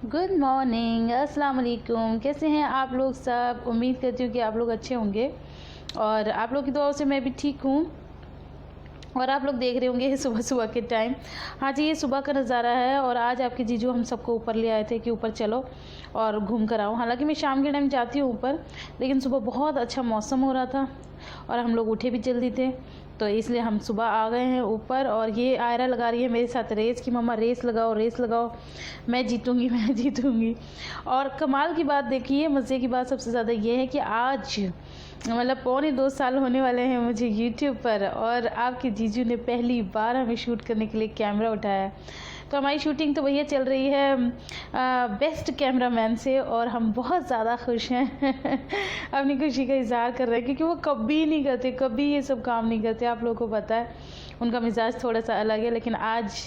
Good morning, अस्सलाम वालेकुम। कैसे हैं आप लोग सब? उम्मीद करती हूँ कि आप लोग अच्छे होंगे और आप लोग की दुआओं से मैं भी ठीक हूँ। और आप लोग देख रहे होंगे सुबह सुबह के टाइम। हाँ जी, ये सुबह का नज़ारा है और आज आपके जीजू हम सबको ऊपर ले आए थे कि ऊपर चलो और घूम कर आओ। हालांकि मैं शाम के टाइम जाती हूँ ऊपर, लेकिन सुबह बहुत अच्छा मौसम हो रहा था और हम लोग उठे भी जल्दी थे, तो इसलिए हम सुबह आ गए हैं ऊपर। और ये आयरा लगा रही है मेरे साथ रेस कि मम्मा रेस लगाओ रेस लगाओ, मैं जीतूंगी मैं जीतूंगी। और कमाल की बात देखिए, मज़े की बात सबसे ज़्यादा ये है कि आज मतलब 2.25 साल होने वाले हैं मुझे यूट्यूब पर, और आपके जीजू ने पहली बार हमें शूट करने के लिए कैमरा उठाया। तो हमारी शूटिंग तो भैया चल रही है बेस्ट कैमरामैन से और हम बहुत ज़्यादा खुश हैं अपनी खुशी का इजहार कर रहे हैं, क्योंकि वो कभी नहीं करते, कभी ये सब काम नहीं करते। आप लोगों को पता है उनका मिजाज थोड़ा सा अलग है, लेकिन आज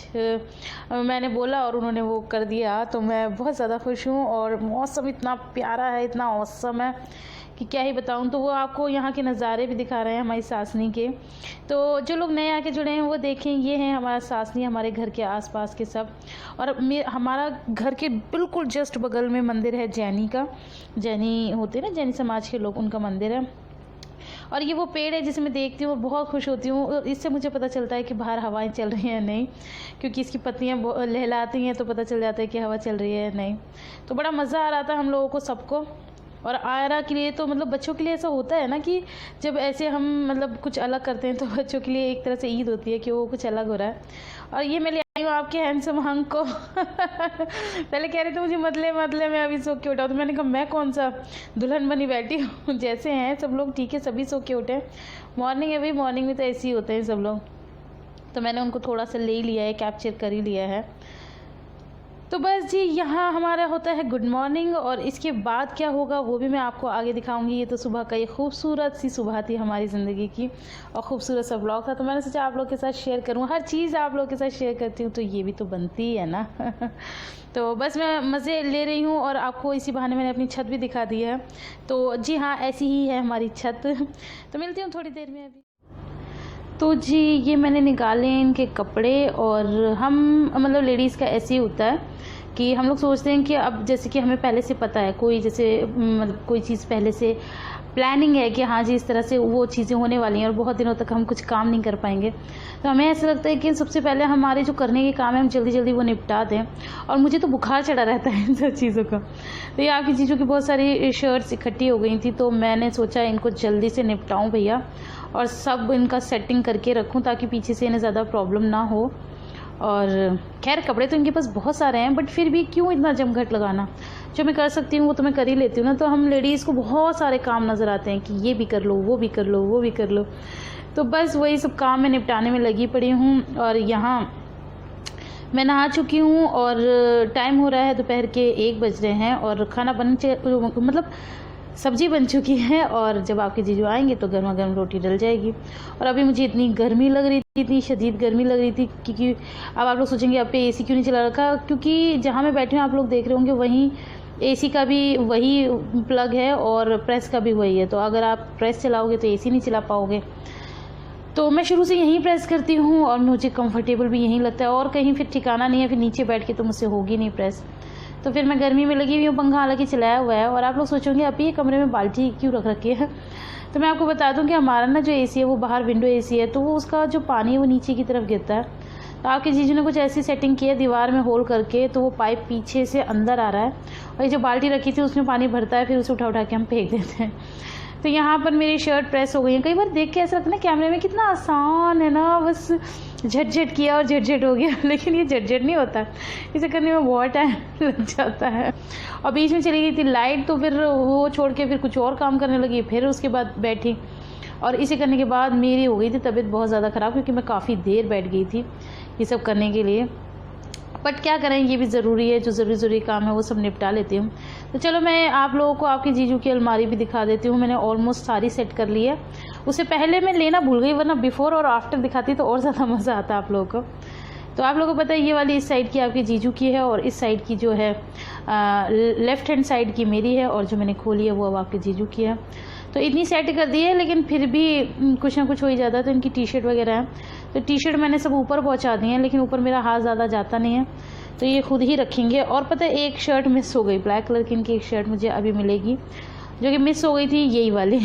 मैंने बोला और उन्होंने वो कर दिया, तो मैं बहुत ज़्यादा खुश हूँ। और मौसम इतना प्यारा है, इतना औसम है कि क्या ही बताऊं। तो वो आपको यहाँ के नज़ारे भी दिखा रहे हैं हमारी सासनी के। तो जो लोग नए आके जुड़े हैं वो देखें, ये हैं हमारा सासनी, हमारे घर के आसपास के सब। और हमारा घर के बिल्कुल जस्ट बगल में मंदिर है जैनी का, जैनी होते हैं ना, जैनी समाज के लोग, उनका मंदिर है। और ये वो पेड़ है जिसे मैं देखती हूँ और बहुत खुश होती हूँ। इससे मुझे पता चलता है कि बाहर हवाएं चल रही हैं या नहीं, क्योंकि इसकी पत्तियाँ लहलाती हैं तो पता चल जाता है कि हवा चल रही है या नहीं। तो बड़ा मज़ा आ रहा था हम लोगों को सबको। और आयरा के लिए तो मतलब बच्चों के लिए ऐसा होता है ना कि जब ऐसे हम मतलब कुछ अलग करते हैं तो बच्चों के लिए एक तरह से ईद होती है कि वो कुछ अलग हो रहा है। और ये मैं ले आई हूँ आपके हैंडसम हंक को पहले कह रहे थे मुझे मतले मैं अभी सो के उठा, तो मैंने कहा मैं कौन सा दुल्हन बनी बैठी हूँ जैसे हैं सब लोग ठीक है, सभी सो के उठे। मॉर्निंग है भाई, मॉर्निंग में तो ऐसे ही होते हैं सब लोग। तो मैंने उनको थोड़ा सा ले लिया है, कैप्चर कर ही लिया है। तो बस जी, यहाँ हमारा होता है गुड मॉर्निंग, और इसके बाद क्या होगा वो भी मैं आपको आगे दिखाऊंगी। ये तो सुबह का एक खूबसूरत सी सुबह थी हमारी ज़िंदगी की और ख़ूबसूरत सा ब्लॉग था, तो मैंने सोचा आप लोग के साथ शेयर करूँ। हर चीज़ आप लोग के साथ शेयर करती हूँ तो ये भी तो बनती है ना तो बस मैं मज़े ले रही हूँ और आपको इसी बहाने मैंने अपनी छत भी दिखा दी है। तो जी हाँ, ऐसी ही है हमारी छत तो मिलती हूँ थोड़ी देर में अभी। तो जी ये मैंने निकाले इनके कपड़े, और हम मतलब लेडीज़ का ऐसे ही होता है कि हम लोग सोचते हैं कि अब जैसे कि हमें पहले से पता है, कोई जैसे मतलब कोई चीज़ पहले से प्लानिंग है कि हाँ जी इस तरह से वो चीज़ें होने वाली हैं और बहुत दिनों तक हम कुछ काम नहीं कर पाएंगे, तो हमें ऐसा लगता है कि सबसे पहले हमारे जो करने के काम है हम जल्दी जल्दी वो निपटा दें। और मुझे तो बुखार चढ़ा रहता है इन सब चीज़ों का। तो ये आपकी चीज़ों की बहुत सारी शर्ट्स इकट्ठी हो गई थी, तो मैंने सोचा इनको जल्दी से निपटाऊँ भैया और सब इनका सेटिंग करके रखूँ ताकि पीछे से इन्हें ज़्यादा प्रॉब्लम ना हो। और खैर कपड़े तो इनके पास बहुत सारे हैं, बट फिर भी क्यों इतना जमघट लगाना, जो मैं कर सकती हूँ वो तो मैं कर ही लेती हूँ ना। तो हम लेडीज़ को बहुत सारे काम नज़र आते हैं कि ये भी कर लो, वो भी कर लो, वो भी कर लो। तो बस वही सब काम मैं निपटाने में लगी पड़ी हूँ। और यहाँ मैं नहा चुकी हूँ और टाइम हो रहा है दोपहर के 1 बज रहे हैं और खाना मतलब सब्जी बन चुकी है, और जब आपके जीजू आएंगे तो गर्मा गर्म रोटी डल जाएगी। और अभी मुझे इतनी गर्मी लग रही थी, इतनी शदीद गर्मी लग रही थी, क्योंकि अब आप लोग सोचेंगे अब पे एसी क्यों नहीं चला रखा, क्योंकि जहाँ मैं बैठी हूँ आप लोग देख रहे होंगे वहीं एसी का भी वही प्लग है और प्रेस का भी वही है। तो अगर आप प्रेस चलाओगे तो एसी नहीं चला पाओगे, तो मैं शुरू से यहीं प्रेस करती हूँ और मुझे कंफर्टेबल भी यहीं लगता है, और कहीं फिर ठिकाना नहीं है, फिर नीचे बैठ के तो मुझसे होगी नहीं प्रेस। तो फिर मैं गर्मी में लगी हुई हूँ, पंखा हालांकि चलाया हुआ है। और आप लोग सोचोगे अब ये कमरे में बाल्टी क्यों रख रखी है, तो मैं आपको बता दूं कि हमारा ना जो एसी है वो बाहर विंडो एसी है, तो वो उसका जो पानी है वो नीचे की तरफ गिरता है। तो आपके जीजू ने कुछ ऐसी सेटिंग की है दीवार में होल करके, तो वो पाइप पीछे से अंदर आ रहा है और ये जो बाल्टी रखी थी उसमें पानी भरता है, फिर उसे उठा उठा के हम फेंक देते हैं। तो यहाँ पर मेरी शर्ट प्रेस हो गई है। कई बार देख के ऐसा लगता है ना कैमरे में कितना आसान है ना, बस झटझट किया और झटझट हो गया, लेकिन ये झटझट नहीं होता, इसे करने में बहुत टाइम लग जाता है। और बीच में चली गई थी लाइट, तो फिर वो छोड़ के फिर कुछ और काम करने लगी, फिर उसके बाद बैठी, और इसे करने के बाद मेरी हो गई थी तबीयत बहुत ज़्यादा ख़राब, क्योंकि मैं काफ़ी देर बैठ गई थी ये सब करने के लिए। बट क्या करें, ये भी ज़रूरी है, जो ज़रूरी काम है वो सब निपटा लेती हूँ। तो चलो मैं आप लोगों को आपकी जीजू की अलमारी भी दिखा देती हूँ। मैंने ऑलमोस्ट सारी सेट कर ली है, उससे पहले मैं लेना भूल गई, वरना बिफोर और आफ्टर दिखाती तो और ज़्यादा मज़ा आता आप लोगों को। तो आप लोगों को पता है ये वाली इस साइड की आपकी जीजू की है और इस साइड की जो है लेफ़्ट हैंड साइड की मेरी है, और जो मैंने खोली है वो अब आपके जीजू की है। तो इतनी सेट कर दी है, लेकिन फिर भी कुछ ना कुछ हो ही जाता है। तो इनकी टी शर्ट वगैरह है, तो टी शर्ट मैंने सब ऊपर पहुंचा दी है, लेकिन ऊपर मेरा हाथ ज़्यादा जाता नहीं है, तो ये खुद ही रखेंगे। और पता है एक शर्ट मिस हो गई, ब्लैक कलर की इनकी एक शर्ट मुझे अभी मिलेगी जो कि मिस हो गई थी, यही वाली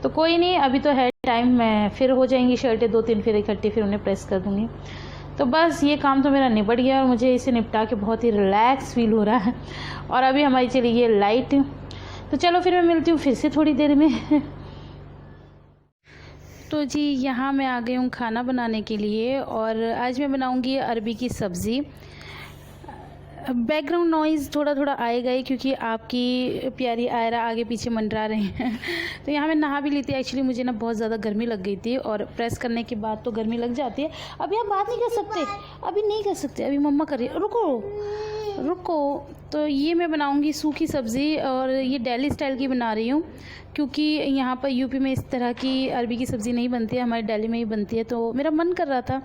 तो कोई नहीं, अभी तो है टाइम, मैं फिर हो जाएंगी शर्टें 2-3 फिर इकट्ठी, फिर उन्हें प्रेस कर दूँगी। तो बस ये काम तो मेरा निपट गया और मुझे इसे निपटा के बहुत ही रिलैक्स फील हो रहा है। और अभी हमारी चली गई है लाइट, तो चलो फिर मैं मिलती हूँ फिर से थोड़ी देर में तो जी यहाँ मैं आ गई हूँ खाना बनाने के लिए और आज मैं बनाऊँगी अरबी की सब्ज़ी। बैकग्राउंड नॉइज़ थोड़ा थोड़ा आएगा ही क्योंकि आपकी प्यारी आयरा आगे पीछे मंडरा रही हैं तो यहाँ मैं नहा भी ली थी। एक्चुअली मुझे ना बहुत ज़्यादा गर्मी लग गई थी और प्रेस करने के बाद तो गर्मी लग जाती है। अभी आप बात नहीं कर सकते, अभी नहीं कर सकते, अभी मम्मा कर रही है, रुको रुको। तो ये मैं बनाऊंगी सूखी सब्ज़ी और ये दिल्ली स्टाइल की बना रही हूँ क्योंकि यहाँ पर यूपी में इस तरह की अरबी की सब्ज़ी नहीं बनती है, हमारे दिल्ली में ही बनती है। तो मेरा मन कर रहा था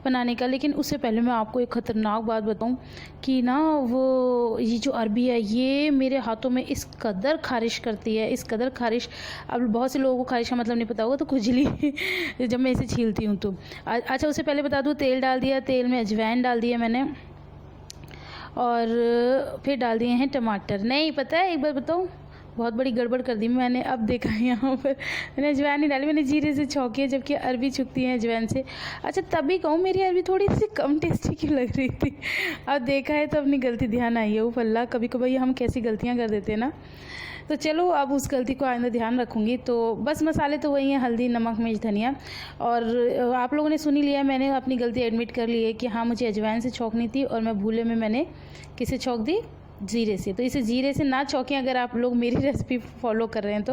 बनाने का, लेकिन उससे पहले मैं आपको एक ख़तरनाक बात बताऊं कि ना वो ये जो अरबी है ये मेरे हाथों में इस कदर ख़ारिश करती है, इस कदर ख़ारिश। अब बहुत से लोगों को ख़ारिश का मतलब नहीं पता होगा, तो खुजली जब मैं इसे छीलती हूँ तो। अच्छा उससे पहले बता दूँ, तेल डाल दिया, तेल में अजवाइन डाल दिया मैंने और फिर डाल दिए हैं टमाटर। नहीं पता है, एक बार बताऊँ, बहुत बड़ी गड़बड़ कर दी मैंने। अब देखा यहाँ पर मैंने अजवाइन नहीं डाली, मैंने जीरे से छौंकी है, जबकि अरबी छुकती है अजवाइन से। अच्छा तभी कहूँ मेरी अरबी थोड़ी सी कम टेस्टी क्यों लग रही थी। अब देखा है तो अपनी गलती ध्यान आई है। वो अल्लाह, कभी कभी हम कैसी गलतियाँ कर देते हैं ना। तो चलो अब उस गलती को आइंदा ध्यान रखूँगी। तो बस मसाले तो वही हैं, हल्दी, नमक, मिर्च, धनिया। और आप लोगों ने सुन ही लिया, मैंने अपनी गलती एडमिट कर ली है कि हाँ मुझे अजवाइन से छौंकनी थी और मैं भूले में मैंने किसे छौंक दी, जीरे से। तो इसे जीरे से ना छौंकें, अगर आप लोग मेरी रेसिपी फॉलो कर रहे हैं तो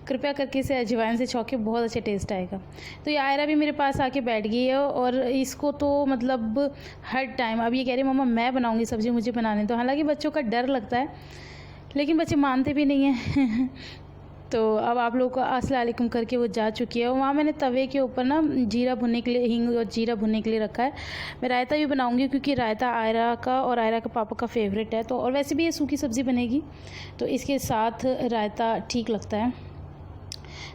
कृपया करके इसे अजवाइन से छौंके, बहुत अच्छा टेस्ट आएगा। तो ये आयरा भी मेरे पास आके बैठ गई है और इसको तो मतलब हर टाइम अब ये कह रही है मम्मा मैं बनाऊंगी सब्ज़ी, मुझे बनाने दो। हालांकि बच्चों का डर लगता है लेकिन बच्चे मानते भी नहीं हैं तो अब आप लोगों को अस्सलाम वालेकुम करके वो जा चुकी है। वहाँ मैंने तवे के ऊपर ना जीरा भुनने के लिए, हींग और जीरा भुनने के लिए रखा है। मैं रायता भी बनाऊंगी क्योंकि रायता आयरा का और आयरा का पापा का फेवरेट है। तो और वैसे भी ये सूखी सब्ज़ी बनेगी तो इसके साथ रायता ठीक लगता है।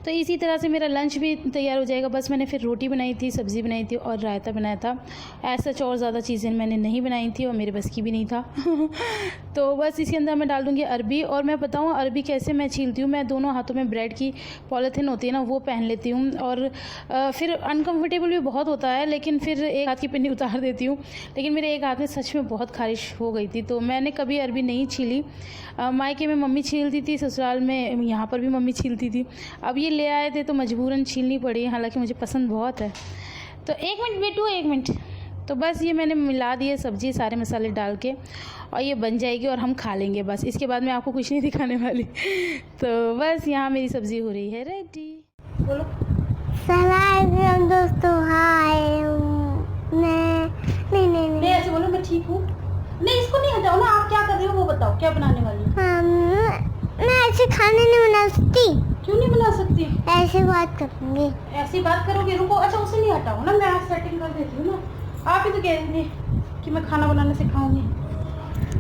तो इसी तरह से मेरा लंच भी तैयार हो जाएगा। बस मैंने फिर रोटी बनाई थी, सब्ज़ी बनाई थी और रायता बनाया था। ऐसा और ज़्यादा चीज़ें मैंने नहीं बनाई थी और मेरे बस की भी नहीं था तो बस इसके अंदर मैं डाल दूँगी अरबी। और मैं बताऊँ अरबी कैसे मैं छीलती हूँ, मैं दोनों हाथों में ब्रेड की पॉलीथिन होती है ना वो पहन लेती हूँ और फिर अनकम्फर्टेबल भी बहुत होता है, लेकिन फिर एक हाथ की पिन्नी उतार देती हूँ। लेकिन मेरे एक हाथ में सच में बहुत ख़ारिश हो गई थी तो मैंने कभी अरबी नहीं छीली। मायके में मम्मी छीलती थी, ससुराल में, यहाँ पर भी मम्मी छीलती थी। अब ये ले आए थे तो मजबूरन छीलनी पड़ी, हालांकि मुझे पसंद बहुत है। तो एक मिनट बेटू, एक मिनट। तो बस ये मैंने मिला दिए सब्ज़ी सारे मसाले डाल के और ये बन जाएगी और हम खा लेंगे बस। इसके बाद मैं आपको कुछ नहीं दिखाने वाली तो बस यहाँ मेरी सब्ज़ी हो रही है रेडी। बोलो सलाम दोस्तों, हाय। नहीं ऐसे बोलो मैं ठीक हूँ। नहीं इसको नहीं हटाओ ना, आप क्या कर रहे हो वो बताओ, क्या बनाने वाली हो? मैं ऐसे खाना नहीं बना सकती। क्यों नहीं बना सकती? ऐसे बात करूँगी। ऐसी बात करोगे? रुको, अच्छा उसे नहीं हटाओ ना, मैं आज सेटिंग कर देती हूँ ना। आप ही तो कह रही थी कि मैं खाना बनाना सिखाऊंगी।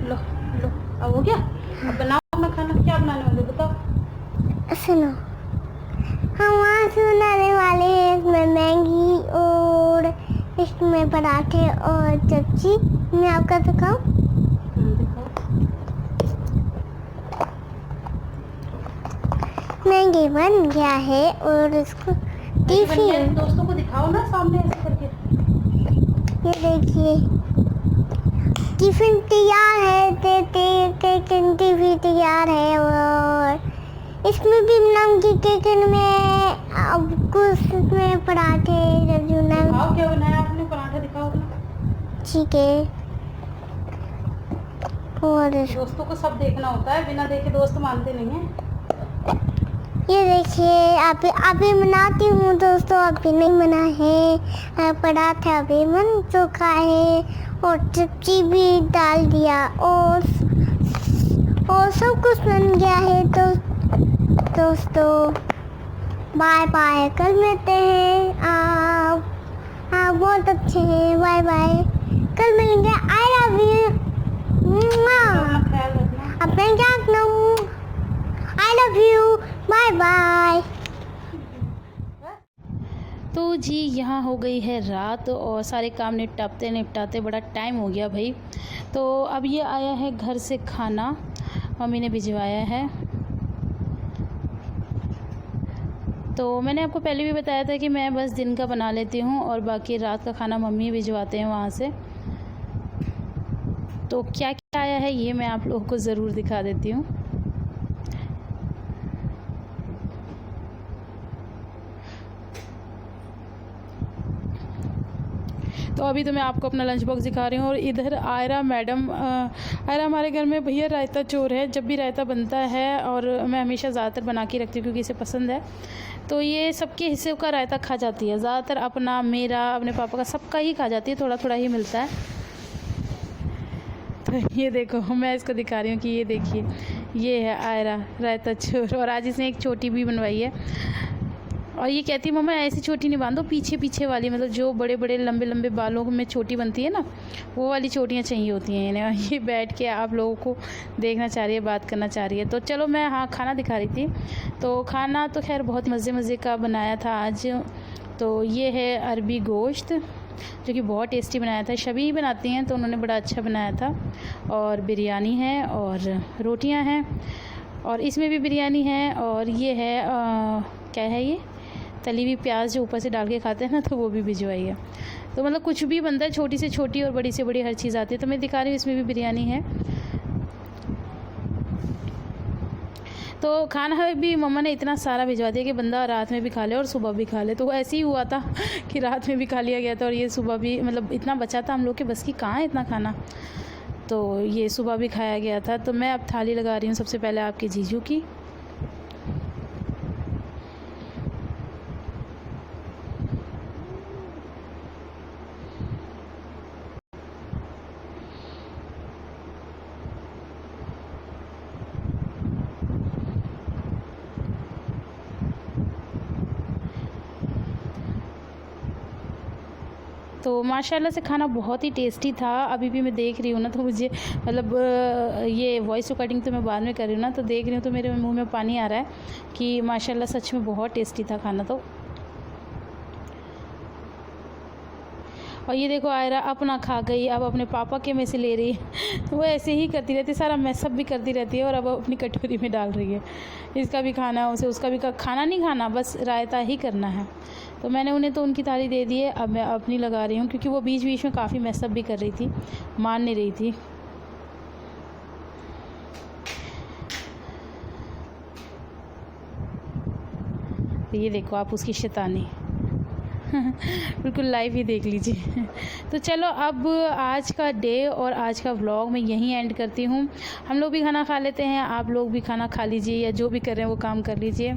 लो लो, अब हो गया। अब बनाओ अपना खाना, क्या बनाने वाले बताओ। सुनो, हम वहाँ से बनाने वाले हैं इसमें मैगी और इसमें पराठे और सब्जी। मैं आपका दिखाऊँ? मैगी बन गया है और इसको टिफिन, दोस्तों को दिखाओ ना सामने ऐसे करके। ये देखिए टिफिन तैयार है, टिफिन तैयार है। और इसमें भी नमकीन टिफिन में अब कुछ में पराठे दिखाओ क्या बनाया आपने, पराठा दिखाओ अपना। ठीक है। और दोस्तों को सब देखना होता है, बिना देखे दोस्त मानते नहीं हैं। ये देखिए अभी बनाती हूँ दोस्तों, अभी नहीं बना है। पराठा भी बन चुका है और सब्जी भी डाल दिया और सब कुछ बन गया है। तो दोस्तों बाय बाय, कल मिलते हैं। आप बहुत अच्छे हैं, बाय बाय, कल मिलेंगे। I love you. अपने क्या करूँ, I love you, bye bye. तो जी यहाँ हो गई है रात और सारे काम निपटाते बड़ा टाइम हो गया भाई। तो अब ये आया है घर से खाना, मम्मी ने भिजवाया है। तो मैंने आपको पहले भी बताया था कि मैं बस दिन का बना लेती हूँ और बाकी रात का खाना मम्मी भिजवाते हैं वहाँ से। तो क्या क्या आया है ये मैं आप लोगों को ज़रूर दिखा देती हूँ। तो अभी तो मैं आपको अपना लंच बॉक्स दिखा रही हूँ और इधर आयरा मैडम, आयरा हमारे घर में भैया रायता चोर है। जब भी रायता बनता है और मैं हमेशा ज़्यादातर बना के रखती हूँ क्योंकि इसे पसंद है, तो ये सबके हिस्से का रायता खा जाती है। ज़्यादातर अपना, मेरा, अपने पापा का, सबका ही खा जाती है, थोड़ा थोड़ा ही मिलता है। तो ये देखो मैं इसको दिखा रही हूँ कि ये देखिए, ये है आयरा रायता चोर। और आज इसने एक चोटी भी बनवाई है और ये कहती है मम्मा ऐसी चोटी नहीं बांधो, पीछे पीछे वाली, मतलब जो बड़े बड़े लंबे लंबे बालों में चोटी बनती है ना, वो वाली चोटियाँ चाहिए होती हैं इन्हें। ये बैठ के आप लोगों को देखना चाह रही है, बात करना चाह रही है। तो चलो मैं खाना दिखा रही थी। तो खाना तो खैर बहुत मज़े का बनाया था आज। तो ये है अरबी गोश्त जो कि बहुत टेस्टी बनाया था। शबी बनाती हैं तो उन्होंने बड़ा अच्छा बनाया था। और बिरयानी है और रोटियाँ हैं और इसमें भी बिरयानी है। और ये है क्या है, ये तली हुई प्याज जो ऊपर से डाल के खाते हैं ना, तो वो भी भिजवाई है। तो मतलब कुछ भी बनता है, छोटी से छोटी और बड़ी से बड़ी हर चीज़ आती है। तो मैं दिखा रही हूँ, इसमें भी बिरयानी है। तो खाना भी मम्मा ने इतना सारा भिजवा दिया कि बंदा रात में भी खा ले और सुबह भी खा ले। तो ऐसे ही हुआ था कि रात में भी खा लिया गया था और ये सुबह भी, मतलब इतना बचा था हम लोग के बस की कहाँ है इतना खाना। तो ये सुबह भी खाया गया था। तो मैं अब थाली लगा रही हूँ सबसे पहले आपके जीजू की। तो माशाल्लाह से खाना बहुत ही टेस्टी था। अभी भी मैं देख रही हूँ ना, तो मुझे मतलब ये वॉइस रिकॉर्डिंग तो मैं बाद में कर रही हूँ ना, तो देख रही हूँ तो मेरे मुंह में पानी आ रहा है कि माशाल्लाह सच में बहुत टेस्टी था खाना। तो और ये देखो आयरा अपना खा गई, अब अपने पापा के में से ले रही है। वो ऐसे ही करती रहती है, सारा मैसअप भी करती रहती है और अब अपनी कटोरी में डाल रही है। इसका भी खाना, उसे उसका भी खाना नहीं खाना, बस रायता ही करना है। तो मैंने उन्हें तो उनकी थाली दे दी है, अब मैं अपनी लगा रही हूँ क्योंकि वो बीच बीच में काफ़ी मैसअप भी कर रही थी, मान नहीं रही थी। तो ये देखो आप उसकी शैतानी बिल्कुल लाइव ही देख लीजिए। तो चलो अब आज का डे और आज का व्लॉग मैं यहीं एंड करती हूँ। हम लोग भी खाना खा लेते हैं, आप लोग भी खाना खा लीजिए या जो भी कर रहे हैं वो काम कर लीजिए।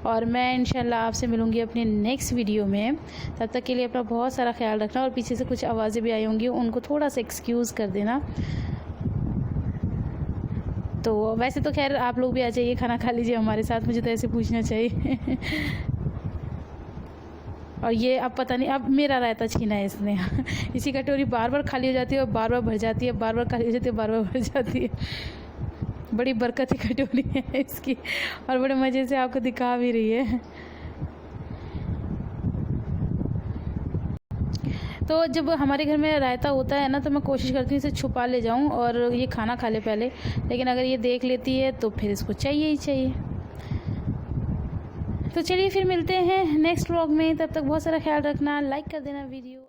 और मैं इंशाल्लाह आपसे मिलूँगी अपने नेक्स्ट वीडियो में। तब तक के लिए अपना बहुत सारा ख्याल रखना। और पीछे से कुछ आवाज़ें भी आई होंगी, उनको थोड़ा सा एक्सक्यूज़ कर देना। तो वैसे तो खैर आप लोग भी आ जाइए, खाना खा लीजिए हमारे साथ, मुझे तो ऐसे पूछना चाहिए। और ये अब पता नहीं, अब मेरा रायता छीना है इसने। इसी कटोरी बार बार खाली हो जाती है और बार बार भर जाती है, बार बार खाली हो जाती है, बार बार भर जाती है। बड़ी बरकती कटोरी है इसकी और बड़े मज़े से आपको दिखा भी रही है। तो जब हमारे घर में रायता होता है ना, तो मैं कोशिश करती हूँ इसे छुपा ले जाऊँ और ये खाना खा ले पहले, लेकिन अगर ये देख लेती है तो फिर इसको चाहिए ही चाहिए। तो चलिए फिर मिलते हैं नेक्स्ट व्लॉग में, तब तक बहुत सारा ख्याल रखना, लाइक कर देना वीडियो।